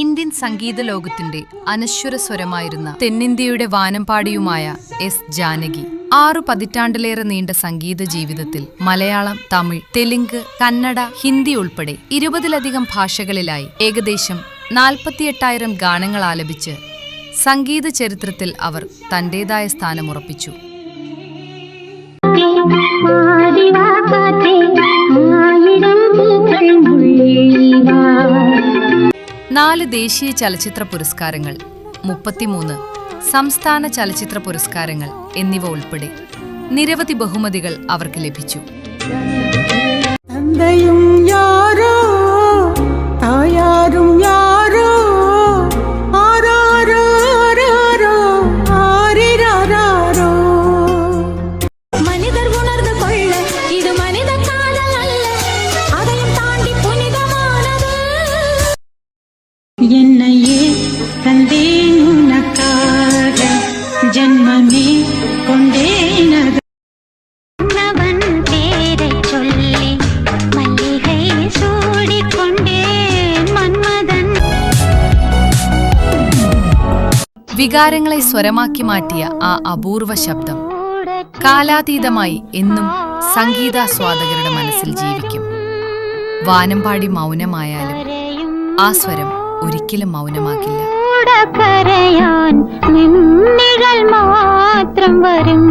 Indian സംഗീത ലോകത്തിന്റെ അനശ്വര സ്വരമായിരുന്ന തെന്നിന്ത്യയുടെ വാനമ്പാടിയുമായ S Janaki 6 പതിറ്റാണ്ടിലേറെ നീണ്ട സംഗീത ജീവിതത്തിൽ മലയാളം, തമിഴ്, തെലുങ്ക്, കന്നഡ, ഹിന്ദി ഉൾപ്പെടെ 20-ലധികം ഭാഷകളിലായി ഏകദേശം 48,000 ഗാനങ്ങൾ ആലപിച്ച് സംഗീത ചരിത്രത്തിൽ അവർ തന്റേതായ സ്ഥാനമുറപ്പിച്ചു. 4 ദേശീയ ചലച്ചിത്ര പുരസ്കാരങ്ങൾ, 33 സംസ്ഥാന ചലച്ചിത്ര പുരസ്കാരങ്ങൾ എന്നിവ ഉൾപ്പെടെ നിരവധി ബഹുമതികൾ അവർക്ക് ലഭിച്ചു. என்னையே தந்தேன் உனக்காக ஜன்மமே கொண்டேனது அவன் பேரை சொல்லி மல்லிகை சூடிக்கொண்டேன் മന്മഥൻ. വികാരങ്ങളെ സ്വരമാക്കി മാറ്റിയ ആ അപൂർവ ശബ്ദം കാലാതീതമായി എന്നും സംഗീതാസ്വാദകരുടെ മനസ്സിൽ ജീവിക്കും. വാനമ്പാടി മൗനമായാലും ആ സ്വരം ഒരിക്കലും മൗനമാക്കില്ല. മാത്രം വരും.